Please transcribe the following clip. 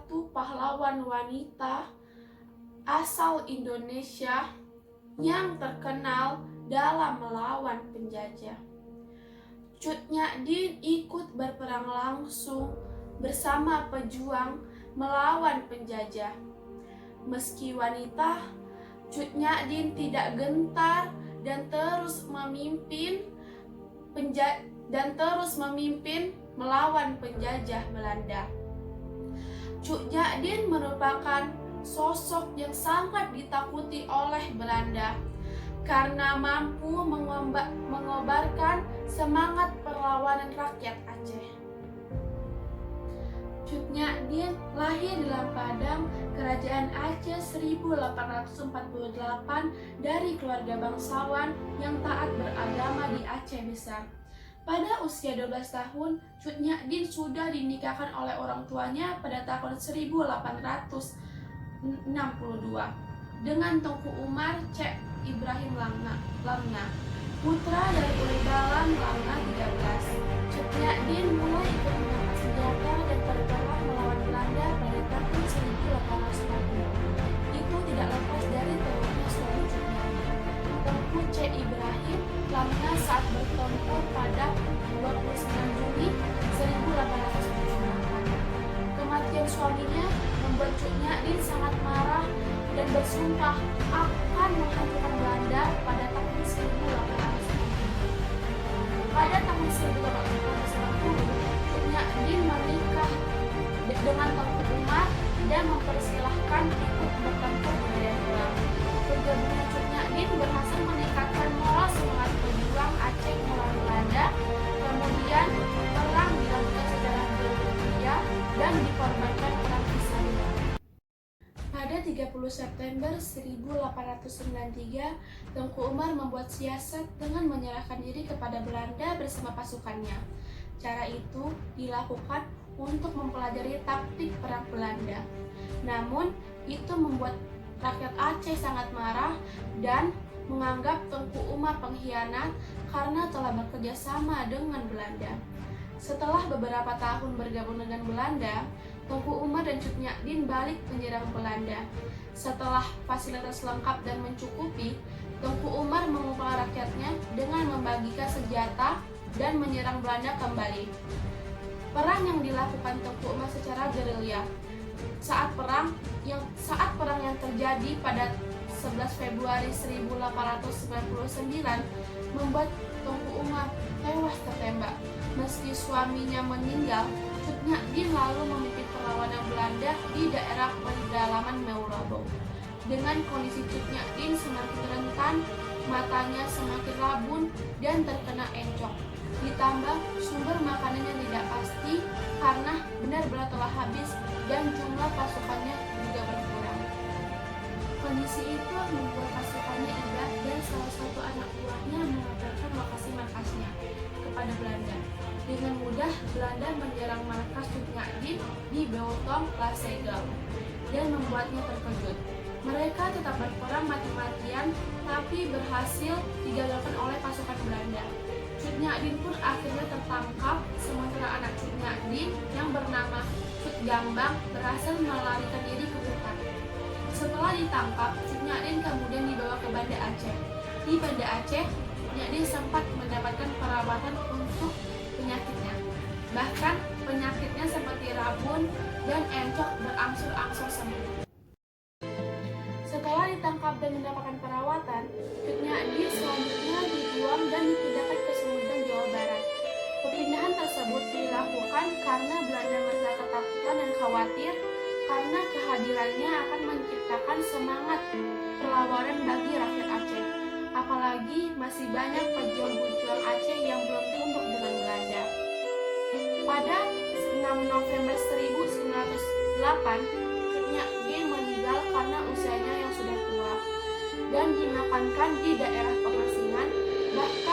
satu pahlawan wanita asal Indonesia yang terkenal dalam melawan penjajah. Cut Nyak ikut berperang langsung bersama pejuang melawan penjajah. Meski wanita, Cut Nyak tidak gentar dan terus memimpin melawan penjajah Belanda. Cut Nyak merupakan sosok yang sangat ditakuti oleh Belanda karena mampu mengobarkan semangat perlawanan rakyat Aceh. Cut Nyak lahir di Padang, Kerajaan Aceh 1848 dari keluarga bangsawan yang taat beragama di Aceh Besar. Pada usia 12 tahun, Cut Nyak sudah dinikahkan oleh orang tuanya pada tahun 1862 dengan Tengku Umar Cek Ibrahim Lamna, putra dari Uledalan Lamna 13. Cut Nyak mulai ikut mengangkat senjata dan berperang melawan Belanda pada tahun 1840. Itu tidak lepas dari terornya suami Cut Nyak, Tengku Cek Ibrahim Lamna saat bertempur pada 29 Juni 1878. Kematian suaminya membuat Cut Nyak sangat marah dan bersumpah akan menghancurkan Belanda pada tahun 1890. Pada tahun 1890, Cut Nyak menikah dengan Tengku Umar dan mempersilahkan ikut bertempur di medan perang. Bergabungnya Cut Nyak berhasil meningkatkan moral semangat pejuang Aceh melawan Belanda. Kemudian perang dilakukan secara gerilya dan dikorbankan perang Kisarua. Pada 30 September 1893, Tengku Umar membuat siasat dengan menyerahkan diri kepada Belanda bersama pasukannya. Cara itu dilakukan untuk mempelajari taktik perang Belanda. Namun, itu membuat rakyat Aceh sangat marah dan menganggap Tengku Umar pengkhianat karena telah bekerja sama dengan Belanda. Setelah beberapa tahun bergabung dengan Belanda, Tengku Umar dan Cut Nyak balik menyerang Belanda. Setelah fasilitas lengkap dan mencukupi, Tengku Umar mengupah rakyatnya dengan membagikan senjata dan menyerang Belanda kembali. Perang yang dilakukan Tengku Umar secara gerilya. Saat perang yang terjadi pada 11 Februari 1899 membuat Tengku Umar tewas tertembak. Meski suaminya meninggal, Cut Nyak lalu memimpin perlawanan Belanda di daerah pedalaman Meurabo. Dengan kondisi Cut Nyak semakin rentan, matanya semakin rabun dan terkena encok. Ditambah sumber makanannya tidak pasti karena benar-benar telah habis dan jumlah pasukannya juga berkurang. Kondisi itu membuat pasukannya iba dan salah satu anak buahnya mengabarkan lokasi markasnya kepada Belanda. Dengan mudah Belanda menyerang markas Cut Nyak di Beutong Lasegel dan membuatnya terkejut. Mereka tetap berperang mati-matian tapi berhasil digagalkan oleh pasukan Belanda. Cut Nyak pun akhirnya tertangkap, sementara anak Cut Nyak yang bernama Cut Gambang berhasil melarikan diri ke hutan. Setelah ditangkap, Cut Nyak kemudian dibawa ke Banda Aceh. Di Banda Aceh, Cut Nyak sempat mendapatkan perawatan untuk penyakitnya. Bahkan penyakitnya seperti rabun dan encok berangsur-angsur sembuh. Setelah ditangkap dan mendapatkan perawatan, Cut Nyak selanjutnya dibuang dan dipindahkan ke Sumedang, Jawa Barat. Perpindahan tersebut dilakukan karena Belanda merasa ketakutan dan khawatir karena kehadirannya akan menciptakan semangat perlawanan bagi rakyat Aceh. Apalagi masih banyak pejuang-pejuang Aceh yang belum tunduk dengan Belanda. Pada 6 November 1908, Cut Nyak meninggal karena usianya yang sudah tua dan dimakamkan di daerah pengasingan. Bahkan